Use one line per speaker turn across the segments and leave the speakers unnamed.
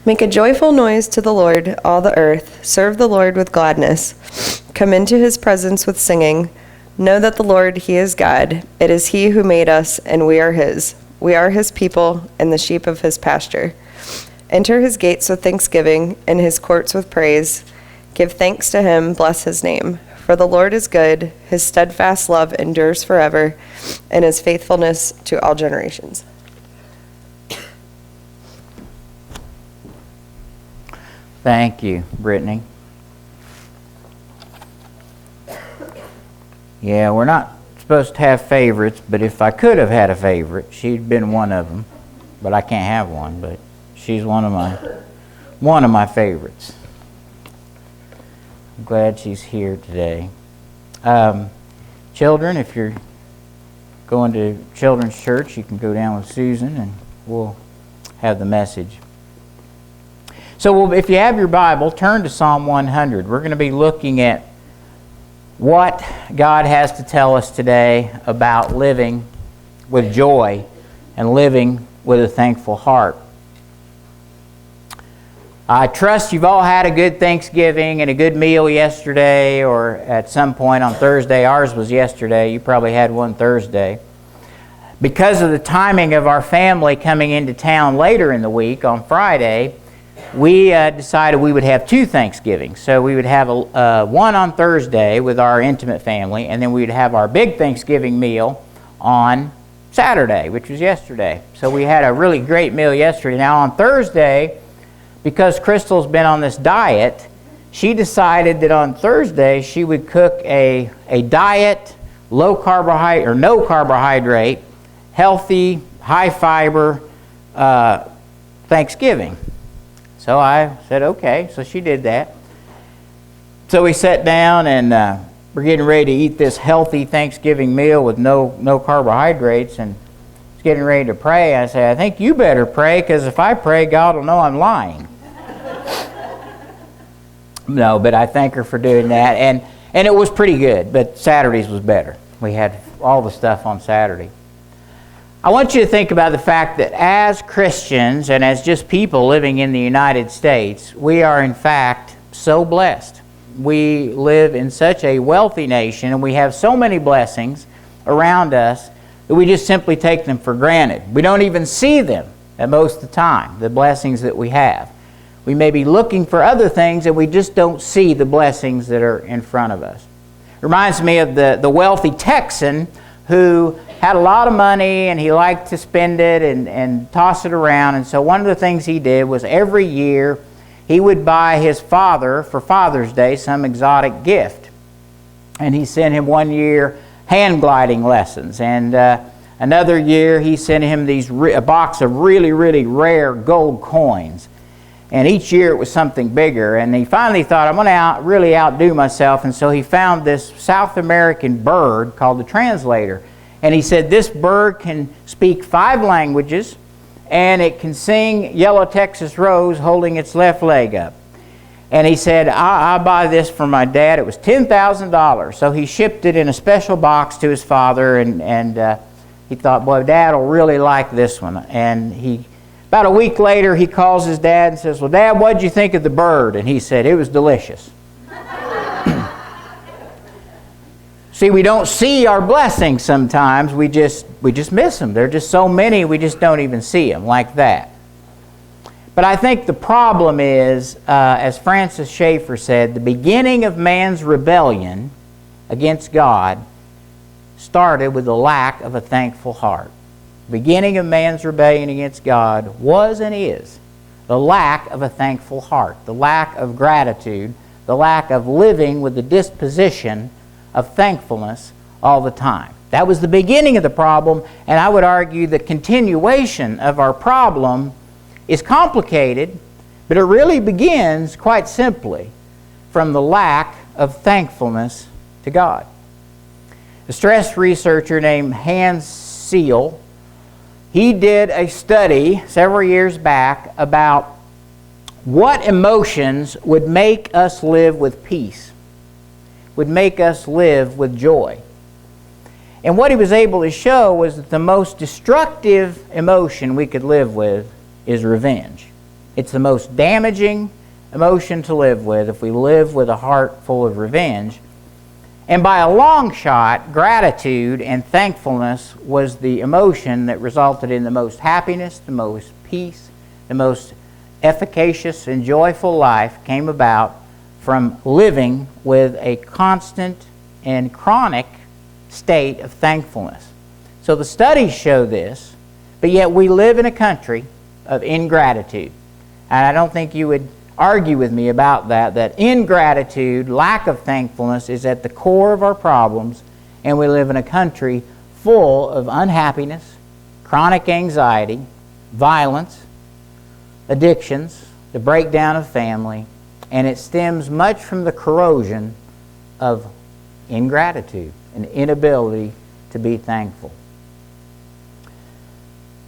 Make a joyful noise to the Lord, all the earth. Serve the Lord with gladness. Come into his presence with singing. Know that the Lord, he is God. It is he who made us, and we are his. We are his people, and the sheep of his pasture. Enter his gates with thanksgiving, and his courts with praise. Give thanks to him, bless his name. For the Lord is good, his steadfast love endures forever, and his faithfulness to all generations.
Thank you, Brittany. Yeah, we're not supposed to have favorites, but if I could have had a favorite, she'd been one of them. But I can't have one, but she's one of my favorites. I'm glad she's here today. Children, if you're going to children's church, you can go down with Susan and we'll have the message. So if you have your Bible, turn to Psalm 100. We're going to be looking at what God has to tell us today about living with joy and living with a thankful heart. I trust you've all had a good Thanksgiving and a good meal yesterday or at some point on Thursday. Ours was yesterday. You probably had one Thursday. Because of the timing of our family coming into town later in the week on Friday, we decided we would have two Thanksgivings. So we would have one on Thursday with our intimate family, and then we would have our big Thanksgiving meal on Saturday, which was yesterday. So we had a really great meal yesterday. Now on Thursday, because Crystal's been on this diet, she decided that on Thursday she would cook a diet, low carbohydrate or no carbohydrate, healthy, high fiber Thanksgiving. So I said, okay. So she did that. So we sat down and we're getting ready to eat this healthy Thanksgiving meal with no carbohydrates, and was getting ready to pray. I said, I think you better pray, because if I pray, God will know I'm lying. No, but I thank her for doing that. And it was pretty good, but Saturday's was better. We had all the stuff on Saturday. I want you to think about the fact that as Christians and as just people living in the United States, we are in fact so blessed. We live in such a wealthy nation, and we have so many blessings around us that we just simply take them for granted. We don't even see them at most of the time, the blessings that we have. We may be looking for other things, and we just don't see the blessings that are in front of us. It reminds me of the wealthy Texan who had a lot of money, and he liked to spend it and toss it around. And so one of the things he did was every year he would buy his father, for Father's Day, some exotic gift. And he sent him one year hand gliding lessons. And another year he sent him a box of really, really rare gold coins. And each year it was something bigger. And he finally thought, I'm going to really outdo myself. And so he found this South American bird called the translator. And he said, this bird can speak 5 languages, and it can sing Yellow Texas Rose holding its left leg up. And he said, I'll buy this for my dad. It was $10,000. So he shipped it in a special box to his father, and he thought, boy, Dad will really like this one. And about a week later, he calls his dad and says, well, Dad, what'd you think of the bird? And he said, it was delicious. See, we don't see our blessings sometimes. We just miss them. There are just so many, we just don't even see them like that. But I think the problem is, as Francis Schaeffer said, the beginning of man's rebellion against God started with the lack of a thankful heart. The beginning of man's rebellion against God was and is the lack of a thankful heart, the lack of gratitude, the lack of living with the disposition of thankfulness all the time. That was the beginning of the problem, and I would argue the continuation of our problem is complicated, but it really begins quite simply from the lack of thankfulness to God. A stress researcher named Hans Seal, he did a study several years back about what emotions would make us live with peace, would make us live with joy. And what he was able to show was that the most destructive emotion we could live with is revenge. It's the most damaging emotion to live with if we live with a heart full of revenge. And by a long shot, gratitude and thankfulness was the emotion that resulted in the most happiness, the most peace, the most efficacious and joyful life came about from living with a constant and chronic state of thankfulness. So the studies show this, but yet we live in a country of ingratitude. And I don't think you would argue with me about that ingratitude, lack of thankfulness is at the core of our problems, and we live in a country full of unhappiness, chronic anxiety, violence, addictions, the breakdown of family, and it stems much from the corrosion of ingratitude and inability to be thankful.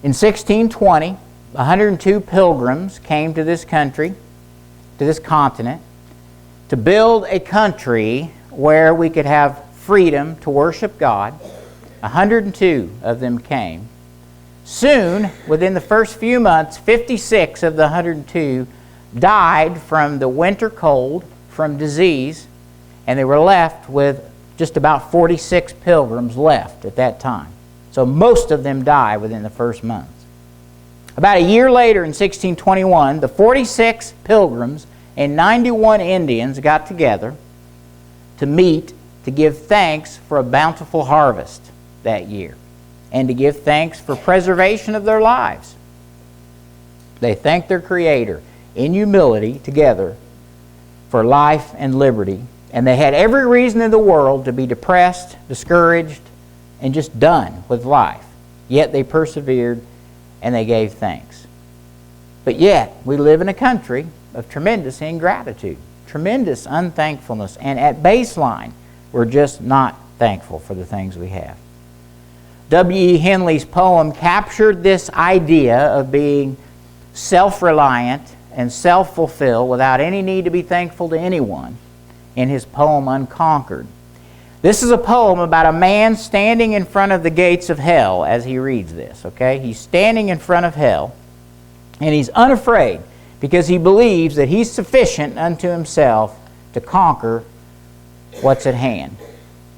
In 1620, 102 pilgrims came to this country, to this continent, to build a country where we could have freedom to worship God. 102 of them came. Soon, within the first few months, 56 of the 102 died from the winter cold, from disease, and they were left with just about 46 pilgrims left at that time. So most of them died within the first months. About a year later, in 1621, the 46 pilgrims and 91 Indians got together to meet to give thanks for a bountiful harvest that year and to give thanks for preservation of their lives. They thanked their Creator in humility together for life and liberty, and they had every reason in the world to be depressed, discouraged, and just done with life. Yet they persevered and they gave thanks. But yet, we live in a country of tremendous ingratitude, tremendous unthankfulness, and at baseline, we're just not thankful for the things we have. W.E. Henley's poem captured this idea of being self-reliant and self-fulfilled without any need to be thankful to anyone in his poem Unconquered. This is a poem about a man standing in front of the gates of hell as he reads this, okay? He's standing in front of hell, and he's unafraid because he believes that he's sufficient unto himself to conquer what's at hand.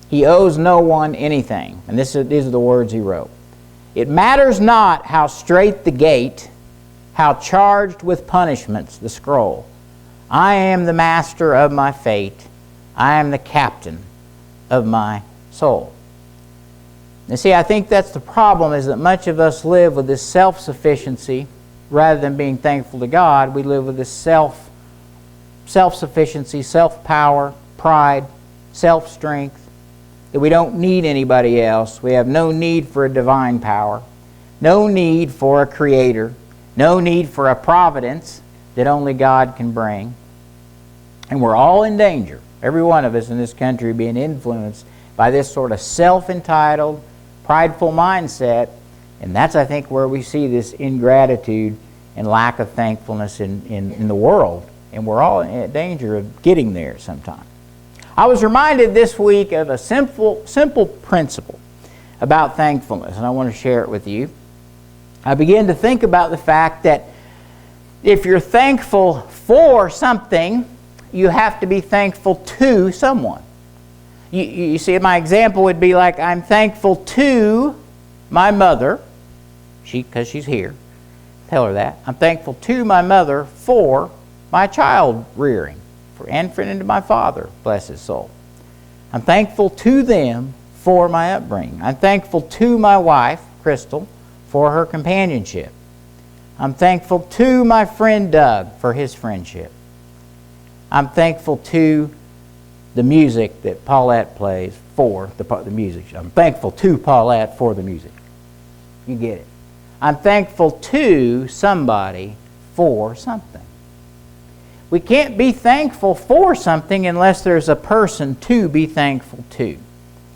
He owes no one anything. And these are the words he wrote. It matters not how strait the gate, how charged with punishments the scroll. I am the master of my fate. I am the captain of my soul. You see, I think that's the problem, is that much of us live with this self-sufficiency rather than being thankful to God. We live with this self-sufficiency, self-power, pride, self-strength, that we don't need anybody else. We have no need for a divine power, no need for a creator, no need for a providence that only God can bring. And we're all in danger, every one of us in this country, being influenced by this sort of self-entitled, prideful mindset. And that's, I think, where we see this ingratitude and lack of thankfulness in the world. And we're all in danger of getting there sometime. I was reminded this week of a simple principle about thankfulness, and I want to share it with you. I began to think about the fact that if you're thankful for something, you have to be thankful to someone. You see, my example would be like, I'm thankful to my mother, because she's here. Tell her that. I'm thankful to my mother for my child rearing, and to my father, bless his soul. I'm thankful to them for my upbringing. I'm thankful to my wife, Crystal, for her companionship. I'm thankful to my friend Doug for his friendship. I'm thankful to the music that Paulette plays for the music. I'm thankful to Paulette for the music. You get it. I'm thankful to somebody for something. We can't be thankful for something unless there's a person to be thankful to.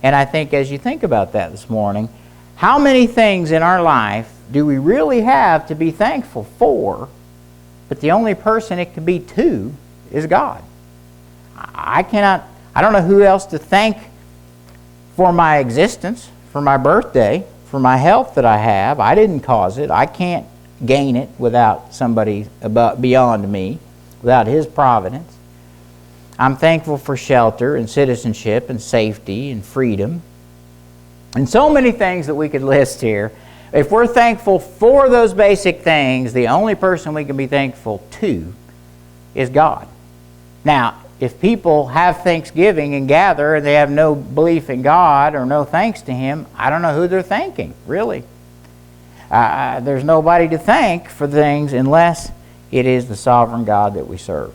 And I think as you think about that this morning, how many things in our life do we really have to be thankful for, but the only person it could be to is God? I don't know who else to thank for my existence, for my birthday, for my health that I have. I didn't cause it. I can't gain it without somebody beyond me, without His providence. I'm thankful for shelter and citizenship and safety and freedom. And so many things that we could list here. If we're thankful for those basic things, the only person we can be thankful to is God. Now, if people have Thanksgiving and gather and they have no belief in God or no thanks to Him, I don't know who they're thanking, really. There's nobody to thank for things unless it is the sovereign God that we serve.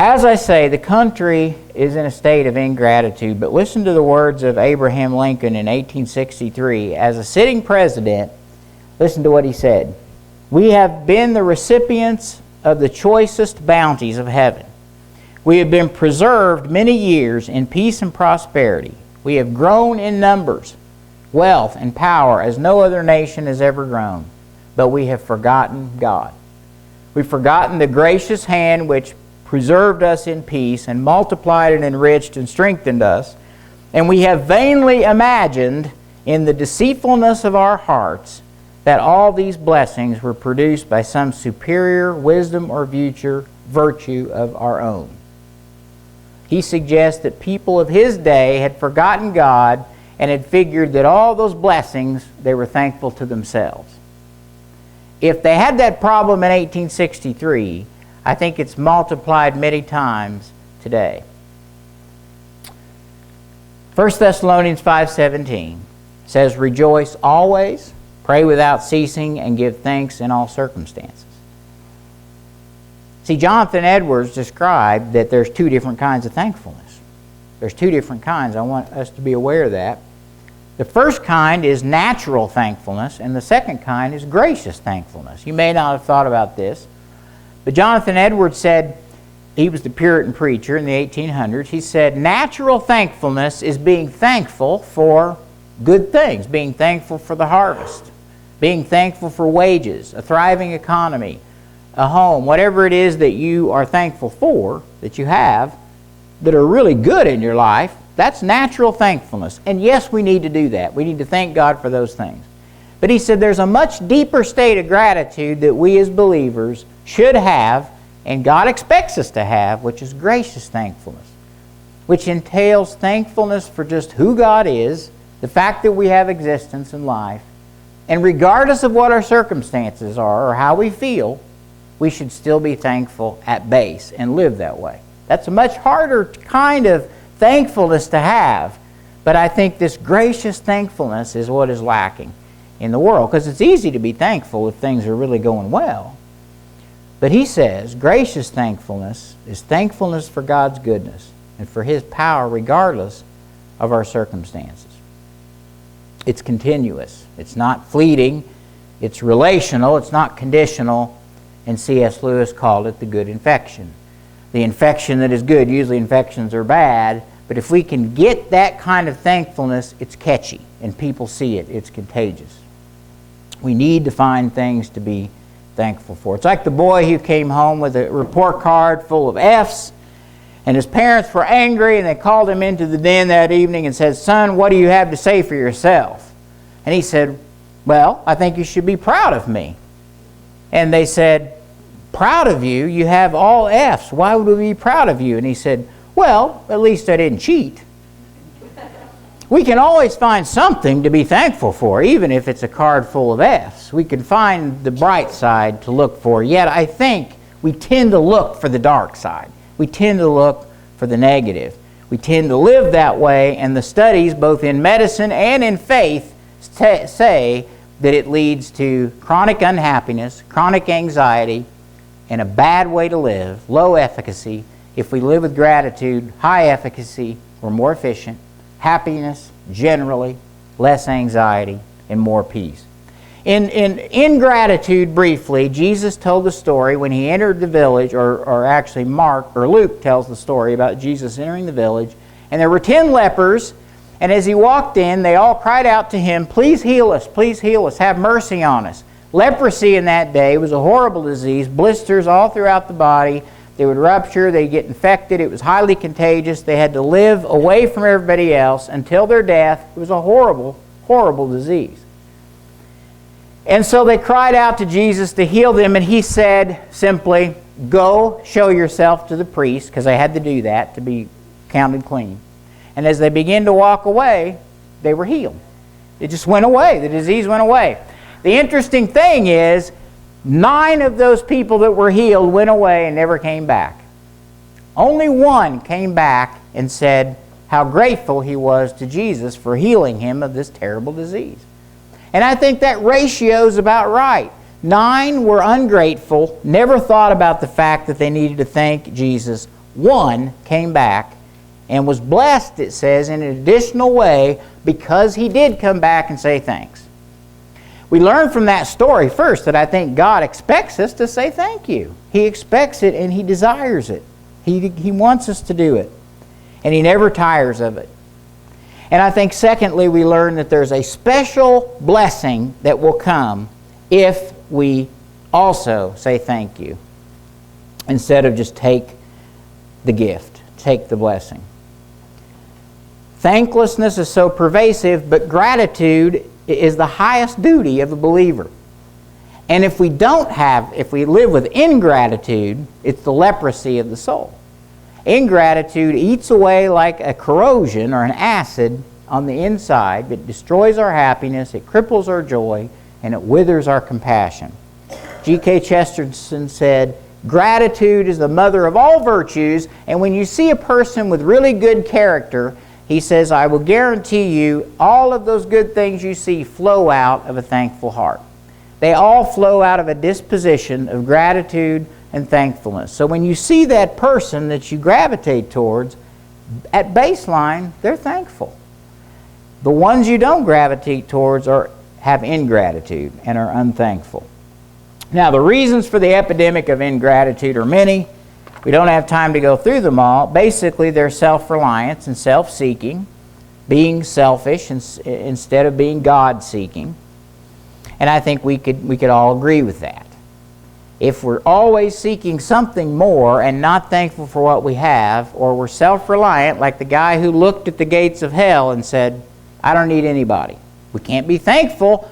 As I say, the country is in a state of ingratitude, but listen to the words of Abraham Lincoln in 1863. As a sitting president, listen to what he said. "We have been the recipients of the choicest bounties of heaven. We have been preserved many years in peace and prosperity. We have grown in numbers, wealth, and power as no other nation has ever grown. But we have forgotten God. We've forgotten the gracious hand which preserved us in peace and multiplied and enriched and strengthened us. And we have vainly imagined in the deceitfulness of our hearts that all these blessings were produced by some superior wisdom or virtue of our own." He suggests that people of his day had forgotten God and had figured that all those blessings, they were thankful to themselves. If they had that problem in 1863, I think it's multiplied many times today. 1 Thessalonians 5:17 says, "Rejoice always, pray without ceasing, and give thanks in all circumstances." See, Jonathan Edwards described that there's two different kinds of thankfulness. There's two different kinds. I want us to be aware of that. The first kind is natural thankfulness, and the second kind is gracious thankfulness. You may not have thought about this, but Jonathan Edwards said, he was the Puritan preacher in the 1800s, he said, natural thankfulness is being thankful for good things, being thankful for the harvest, being thankful for wages, a thriving economy, a home, whatever it is that you are thankful for, that you have, that are really good in your life. That's natural thankfulness. And yes, we need to do that. We need to thank God for those things. But he said there's a much deeper state of gratitude that we as believers should have, and God expects us to have, which is gracious thankfulness, which entails thankfulness for just who God is, the fact that we have existence in life, and regardless of what our circumstances are or how we feel, we should still be thankful at base and live that way. That's a much harder kind of thankfulness to have, but I think this gracious thankfulness is what is lacking in the world, because it's easy to be thankful if things are really going well. But he says gracious thankfulness is thankfulness for God's goodness and for His power regardless of our circumstances. It's continuous. It's not fleeting. It's relational. It's not conditional. And C.S. Lewis called it the good infection. The infection that is good. Usually infections are bad. But if we can get that kind of thankfulness, it's catchy. And people see it. It's contagious. We need to find things to be thankful for. It's like the boy who came home with a report card full of F's. And his parents were angry, and they called him into the den that evening and said, "Son, what do you have to say for yourself?" And he said, "Well, I think you should be proud of me." And they said, "Proud of you? You have all F's. Why would we be proud of you?" And he said, "Well, at least I didn't cheat." We can always find something to be thankful for, even if it's a card full of F's. We can find the bright side to look for. Yet I think we tend to look for the dark side. We tend to look for the negative. We tend to live that way, and the studies, both in medicine and in faith, say that it leads to chronic unhappiness, chronic anxiety, and a bad way to live, low efficacy. If we live with gratitude, high efficacy, we're more efficient, happiness generally, less anxiety, and more peace. In ingratitude, briefly, Jesus told the story when He entered the village, or actually Luke tells the story about Jesus entering the village, and there were 10 lepers, and as He walked in, they all cried out to Him, "Please heal us, have mercy on us." Leprosy in that day was a horrible disease, blisters all throughout the body. They would rupture, they'd get infected, it was highly contagious. They had to live away from everybody else until their death. It was a horrible, horrible disease. And so they cried out to Jesus to heal them, and he said simply, "Go show yourself to the priest," because they had to do that to be counted clean. And as they began to walk away, they were healed. It just went away. The disease went away. The interesting thing is, 9 of those people that were healed went away and never came back. Only 1 came back and said how grateful he was to Jesus for healing him of this terrible disease. And I think that ratio is about right. 9 were ungrateful, never thought about the fact that they needed to thank Jesus. 1 came back and was blessed, it says, in an additional way because he did come back and say thanks. We learn from that story first that I think God expects us to say thank you. He expects it and he desires it. He wants us to do it. And he never tires of it. And I think secondly, we learn that there's a special blessing that will come if we also say thank you instead of just take the gift, take the blessing. Thanklessness is so pervasive, but gratitude is the highest duty of a believer. And if we live with ingratitude, it's the leprosy of the soul. Ingratitude eats away like a corrosion or an acid on the inside. It destroys our happiness, it cripples our joy, and it withers our compassion. G.K. Chesterton said, "Gratitude is the mother of all virtues, and when you see a person with really good character," he says, "I will guarantee you all of those good things you see flow out of a thankful heart." They all flow out of a disposition of gratitude and thankfulness. So when you see that person that you gravitate towards, at baseline, they're thankful. The ones you don't gravitate towards have ingratitude and are unthankful. Now, the reasons for the epidemic of ingratitude are many. We don't have time to go through them all. Basically, they're self-reliance and self-seeking, being selfish instead of being God-seeking. And I think we could all agree with that. If we're always seeking something more and not thankful for what we have, or we're self-reliant, like the guy who looked at the gates of hell and said, "I don't need anybody." We can't be thankful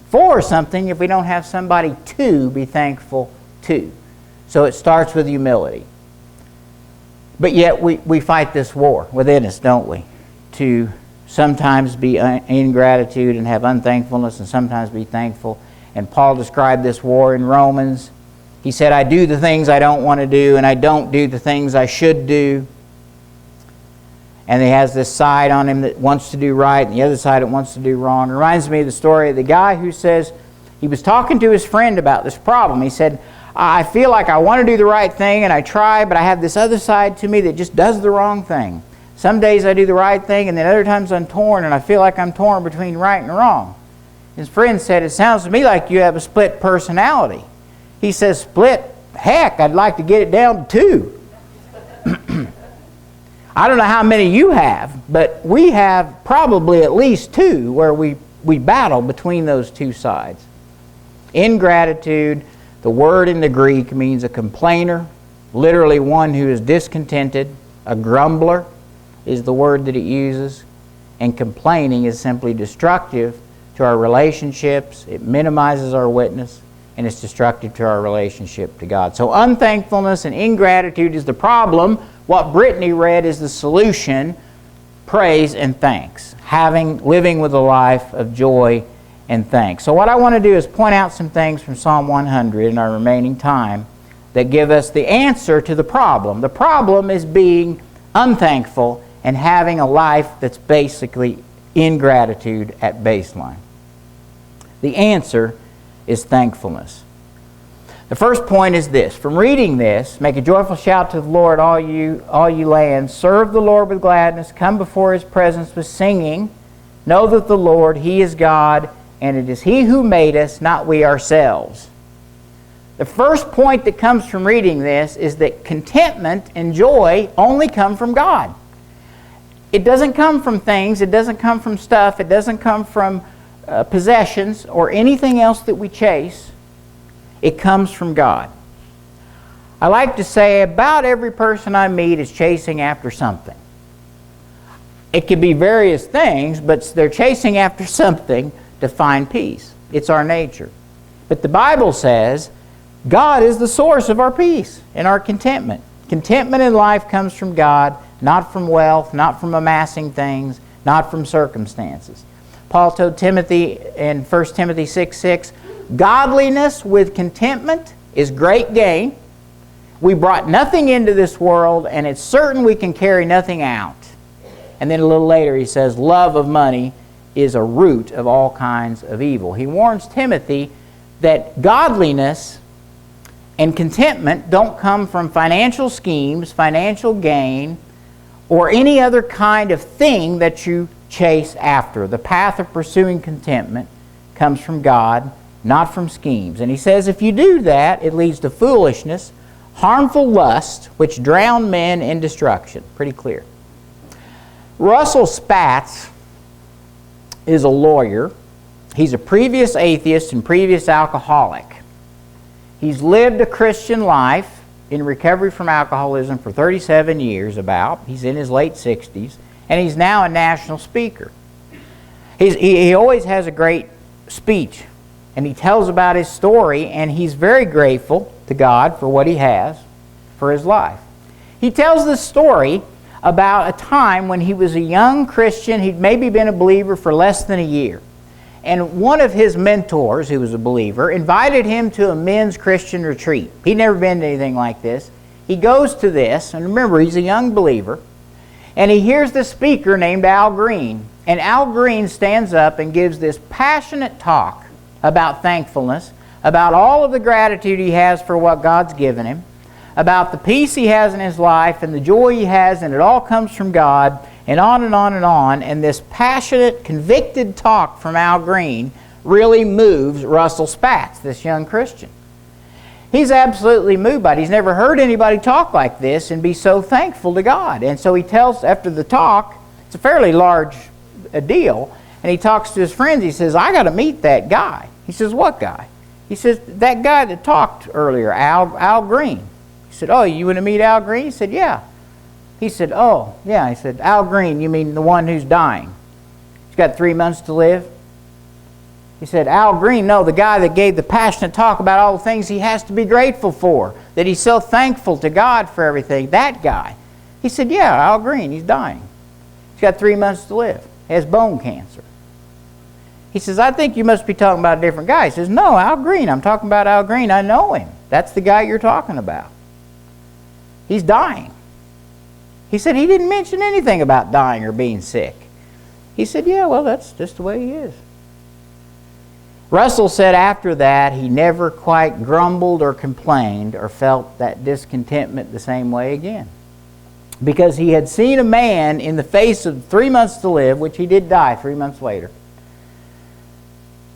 for something if we don't have somebody to be thankful to. So it starts with humility. But yet we fight this war within us, don't we? To sometimes be ingratitude and have unthankfulness, and sometimes be thankful. And Paul described this war in Romans. He said, "I do the things I don't want to do, and I don't do the things I should do." And he has this side on him that wants to do right, and the other side that wants to do wrong. It reminds me of the story of the guy who says, he was talking to his friend about this problem. He said, "I feel like I want to do the right thing, and I try, but I have this other side to me that just does the wrong thing. Some days I do the right thing, and then other times I'm torn, and I feel like I'm torn between right and wrong." His friend said, "It sounds to me like you have a split personality." He says, "Split? Heck, I'd like to get it down to 2. I don't know how many you have, but we have probably at least 2 where we battle between those 2 sides. Ingratitude, the word in the Greek, means a complainer, literally one who is discontented. A grumbler is the word that it uses. And complaining is simply destructive to our relationships. It minimizes our witness, and it's destructive to our relationship to God. So unthankfulness and ingratitude is the problem. What Brittany read is the solution: praise and thanks. Living with a life of joy and thanks. So what I want to do is point out some things from Psalm 100 in our remaining time that give us the answer to the problem. The problem is being unthankful and having a life that's basically ingratitude at baseline. The answer is thankfulness. The first point is this: from reading this, make a joyful shout to the Lord, all you lands. Serve the Lord with gladness. Come before His presence with singing. Know that the Lord, He is God, and it is He who made us, not we ourselves. The first point that comes from reading this is that contentment and joy only come from God. It doesn't come from things. It doesn't come from stuff. It doesn't come from possessions or anything else that we chase. It comes from God. I like to say about every person I meet is chasing after something. It could be various things, but they're chasing after something to find peace. It's our nature. But the Bible says God is the source of our peace and our contentment. Contentment in life comes from God, not from wealth, not from amassing things, not from circumstances. Paul told Timothy in 1 Timothy 6:6, godliness with contentment is great gain. We brought nothing into this world, and it's certain we can carry nothing out. And then a little later he says, love of money is a root of all kinds of evil. He warns Timothy that godliness and contentment don't come from financial schemes, financial gain, or any other kind of thing that you chase after. The path of pursuing contentment comes from God, not from schemes. And he says if you do that, it leads to foolishness, harmful lust, which drown men in destruction. Pretty clear. Russell Spatz is a lawyer. He's a previous atheist and previous alcoholic. He's lived a Christian life in recovery from alcoholism for 37 years about. He's in his late 60s, and he's now a national speaker. He always has a great speech, and he tells about his story, and he's very grateful to God for what he has for his life. He tells this story about a time when he was a young Christian. He'd maybe been a believer for less than a year. And one of his mentors, who was a believer, invited him to a men's Christian retreat. He'd never been to anything like this. He goes to this, and remember, he's a young believer, and he hears this speaker named Al Green. And Al Green stands up and gives this passionate talk about thankfulness, about all of the gratitude he has for what God's given him, about the peace he has in his life and the joy he has, and it all comes from God, and on and on and on. And this passionate, convicted talk from Al Green really moves Russell Spatz, this young Christian. He's absolutely moved by it. He's never heard anybody talk like this and be so thankful to God. And so he tells, after the talk, it's a fairly large deal, and he talks to his friends. He says, I got to meet that guy. He says, what guy? He says, that guy that talked earlier, Al Green. He said, oh, you want to meet Al Green? He said, yeah. He said, oh, yeah. He said, Al Green, you mean the one who's dying? He's got 3 months to live? He said, Al Green, no, the guy that gave the passionate talk about all the things he has to be grateful for, that he's so thankful to God for everything, that guy. He said, yeah, Al Green, he's dying. He's got 3 months to live. He has bone cancer. He says, I think you must be talking about a different guy. He says, no, Al Green, I'm talking about Al Green. I know him. That's the guy you're talking about. He's dying. He said he didn't mention anything about dying or being sick. He said, yeah, well, that's just the way he is. Russell said after that he never quite grumbled or complained or felt that discontentment the same way again. Because he had seen a man in the face of 3 months to live, which he did die 3 months later.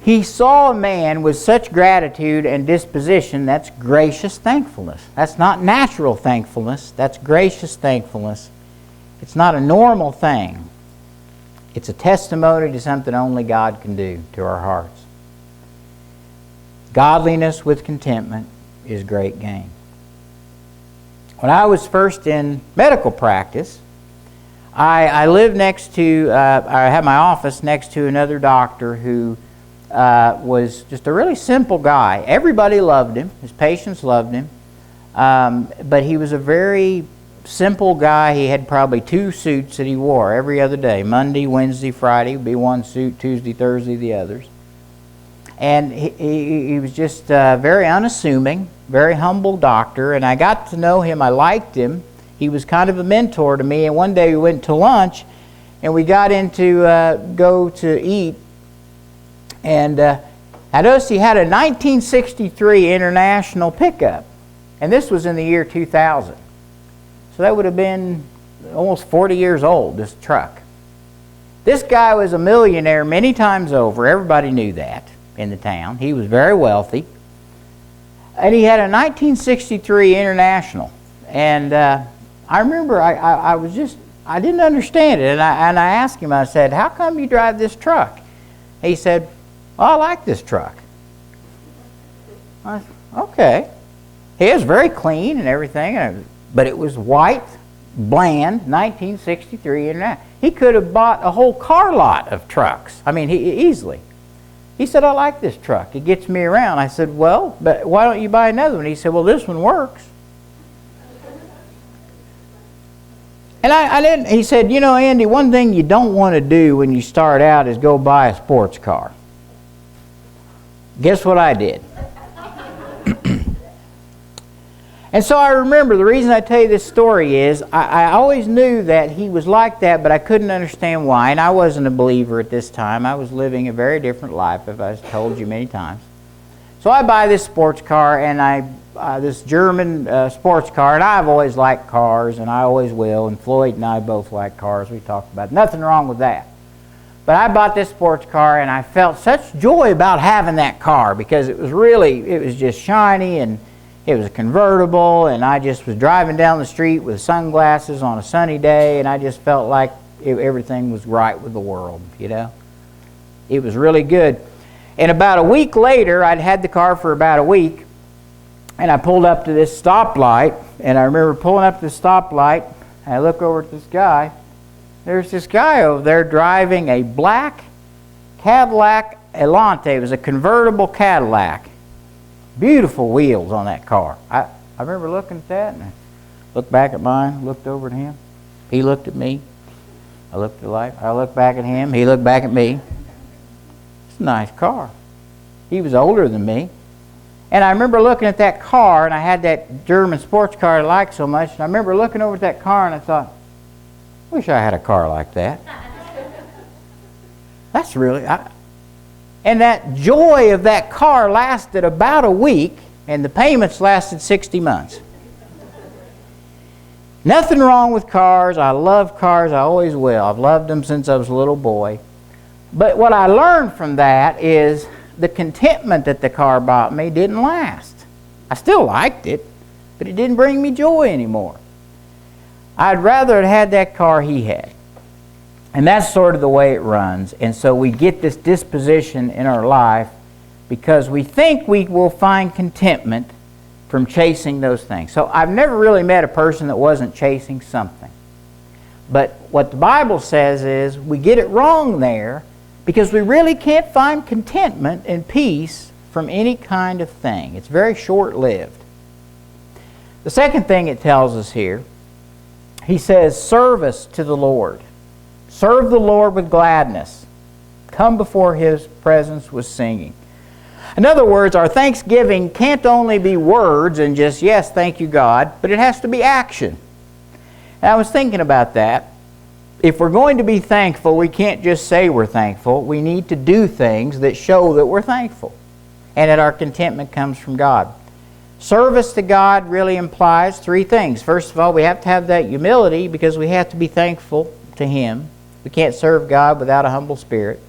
He saw a man with such gratitude and disposition. That's gracious thankfulness. That's not natural thankfulness. That's gracious thankfulness. It's not a normal thing. It's a testimony to something only God can do to our hearts. Godliness with contentment is great gain. When I was first in medical practice, I lived next to, I had my office next to another doctor who was just a really simple guy. Everybody loved him. His patients loved him. But he was a very simple guy. He had probably 2 suits that he wore every other day. Monday, Wednesday, Friday would be one suit. Tuesday, Thursday, the others. And he was just very unassuming, very humble doctor. And I got to know him. I liked him. He was kind of a mentor to me. And one day we went to lunch, and we got into go to eat. And I noticed he had a 1963 International pickup. And this was in the year 2000. So that would have been almost 40 years old, this truck. This guy was a millionaire many times over. Everybody knew that in the town. He was very wealthy. And he had a 1963 International. And I remember I didn't understand it. And I asked him, I said, how come you drive this truck? He said, well, I like this truck. I said, okay. He was very clean and everything, but it was white, bland, 1963 International. He could have bought a whole car lot of trucks. I mean, easily. He said, I like this truck. It gets me around. I said, well, but why don't you buy another one? He said, well, this one works. And I didn't. He said, you know, Andy, one thing you don't want to do when you start out is go buy a sports car. Guess what I did? And so I remember, the reason I tell you this story is I always knew that he was like that, but I couldn't understand why. And I wasn't a believer at this time. I was living a very different life, as I've told you many times. So I buy this sports car, and this German sports car, and I've always liked cars, and I always will, and Floyd and I both like cars. We talked about it. Nothing wrong with that. But I bought this sports car, and I felt such joy about having that car because it was just shiny, and it was a convertible, and I just was driving down the street with sunglasses on a sunny day, and I just felt like everything was right with the world, you know. It was really good. And about a week later, I'd had the car for about a week, and I pulled up to this stoplight, and I remember pulling up to the stoplight, and I look over at this guy. There's this guy over there driving a black Cadillac Elante. It was a convertible Cadillac. Beautiful wheels on that car. I remember looking at that, and I looked back at mine, looked over at him. He looked at me. I looked at the light. I looked back at him. He looked back at me. It's a nice car. He was older than me. And I remember looking at that car, and I had that German sports car I liked so much, and I remember looking over at that car, and I thought, wish I had a car like that. That's really... And that joy of that car lasted about a week, and the payments lasted 60 months. Nothing wrong with cars. I love cars. I always will. I've loved them since I was a little boy. But what I learned from that is the contentment that the car brought me didn't last. I still liked it, but it didn't bring me joy anymore. I'd rather have had that car he had. And that's sort of the way it runs. And so we get this disposition in our life because we think we will find contentment from chasing those things. So I've never really met a person that wasn't chasing something. But what the Bible says is we get it wrong there because we really can't find contentment and peace from any kind of thing. It's very short-lived. The second thing it tells us here, he says service to the Lord. Serve the Lord with gladness. Come before His presence with singing. In other words, our thanksgiving can't only be words and just, yes, thank you, God, but it has to be action. And I was thinking about that. If we're going to be thankful, we can't just say we're thankful. We need to do things that show that we're thankful and that our contentment comes from God. Service to God really implies three things. First of all, we have to have that humility because we have to be thankful to Him. We can't serve God without a humble spirit.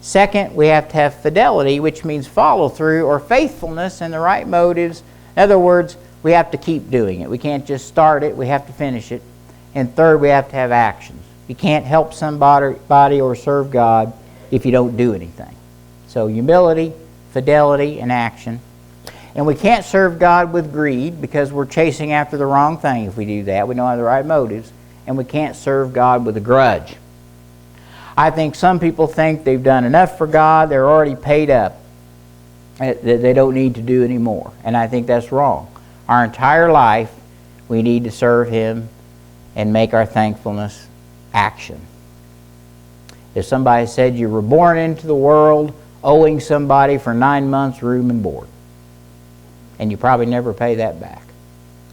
Second, we have to have fidelity, which means follow through or faithfulness and the right motives. In other words, we have to keep doing it. We can't just start it. We have to finish it. And third, we have to have actions. You can't help somebody or serve God if you don't do anything. So humility, fidelity, and action. And we can't serve God with greed because we're chasing after the wrong thing if we do that. We don't have the right motives. And we can't serve God with a grudge. I think some people think they've done enough for God, they're already paid up, that they don't need to do any more. And I think that's wrong. Our entire life, we need to serve Him and make our thankfulness action. If somebody said you were born into the world owing somebody for 9 months room and board, and you probably never pay that back.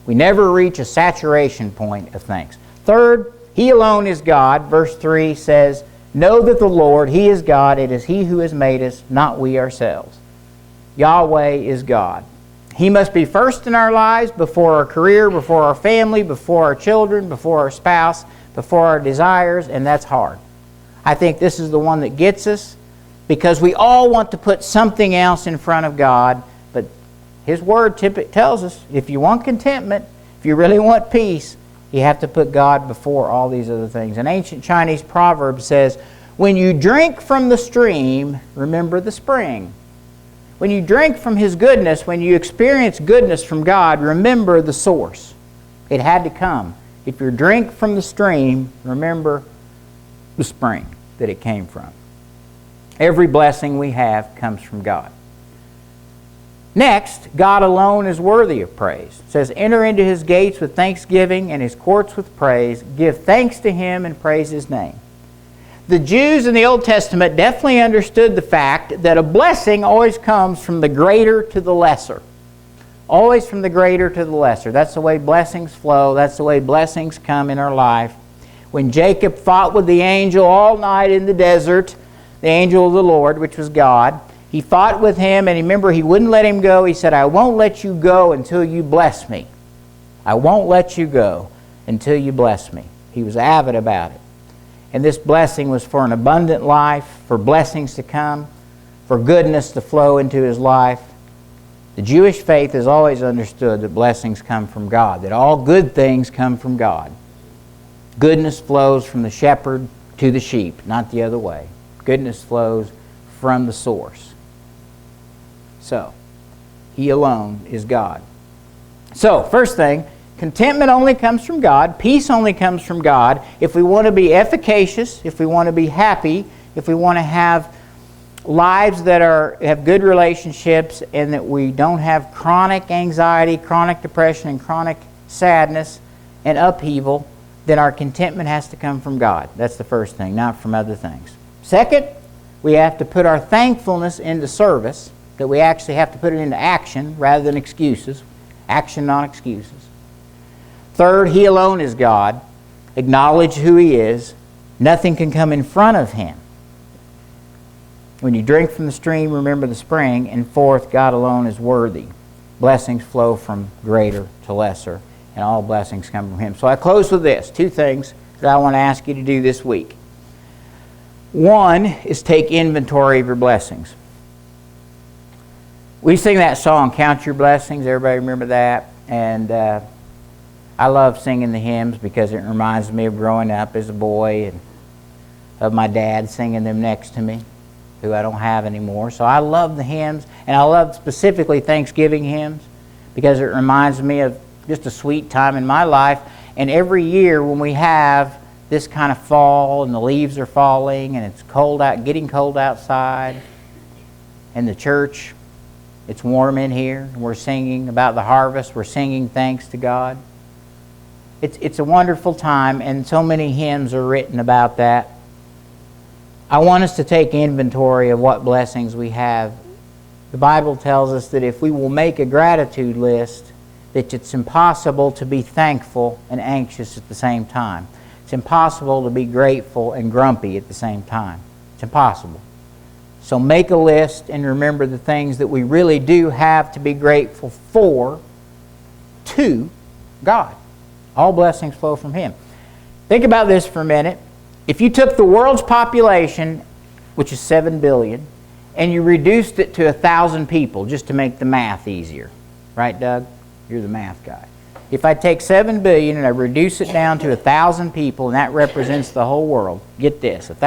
We never reach a saturation point of thanks. Third, He alone is God. Verse 3 says, know that the Lord, He is God. It is He who has made us, not we ourselves. Yahweh is God. He must be first in our lives, before our career, before our family, before our children, before our spouse, before our desires, and that's hard. I think this is the one that gets us because we all want to put something else in front of God, but His Word tells us if you want contentment, if you really want peace, you have to put God before all these other things. An ancient Chinese proverb says, when you drink from the stream, remember the spring. When you drink from His goodness, when you experience goodness from God, remember the source. It had to come. If you drink from the stream, remember the spring that it came from. Every blessing we have comes from God. Next, God alone is worthy of praise. It says, enter into his gates with thanksgiving and his courts with praise. Give thanks to him and praise his name. The Jews in the Old Testament definitely understood the fact that a blessing always comes from the greater to the lesser. Always from the greater to the lesser. That's the way blessings flow. That's the way blessings come in our life. When Jacob fought with the angel all night in the desert, the angel of the Lord, which was God, he fought with him, and remember, he wouldn't let him go. He said, I won't let you go until you bless me. I won't let you go until you bless me. He was avid about it. And this blessing was for an abundant life, for blessings to come, for goodness to flow into his life. The Jewish faith has always understood that blessings come from God, that all good things come from God. Goodness flows from the shepherd to the sheep, not the other way. Goodness flows from the source. So, he alone is God. So, first thing, contentment only comes from God. Peace only comes from God. If we want to be efficacious, if we want to be happy, if we want to have lives that have good relationships and that we don't have chronic anxiety, chronic depression, and chronic sadness and upheaval, then our contentment has to come from God. That's the first thing, not from other things. Second, we have to put our thankfulness into service, that we actually have to put it into action rather than excuses. Action, not excuses. Third, he alone is God. Acknowledge who he is. Nothing can come in front of him. When you drink from the stream, remember the spring. And fourth, God alone is worthy. Blessings flow from greater to lesser, and all blessings come from him. So I close with this. Two things that I want to ask you to do this week. One is take inventory of your blessings. We sing that song, Count Your Blessings. Everybody remember that? And I love singing the hymns because it reminds me of growing up as a boy and of my dad singing them next to me, who I don't have anymore. So I love the hymns, and I love specifically Thanksgiving hymns because it reminds me of just a sweet time in my life. And every year when we have this kind of fall and the leaves are falling and it's cold out, getting cold outside, and the church, it's warm in here, and we're singing about the harvest, we're singing thanks to God. It's a wonderful time, and so many hymns are written about that. I want us to take inventory of what blessings we have. The Bible tells us that if we will make a gratitude list, that it's impossible to be thankful and anxious at the same time. It's impossible to be grateful and grumpy at the same time. It's impossible. So make a list and remember the things that we really do have to be grateful for to God. All blessings flow from him. Think about this for a minute. If you took the world's population, which is 7 billion, and you reduced it to 1,000 people, just to make the math easier. Right, Doug? You're the math guy. If I take 7 billion and I reduce it down to 1,000 people, and that represents the whole world, get this, 1,000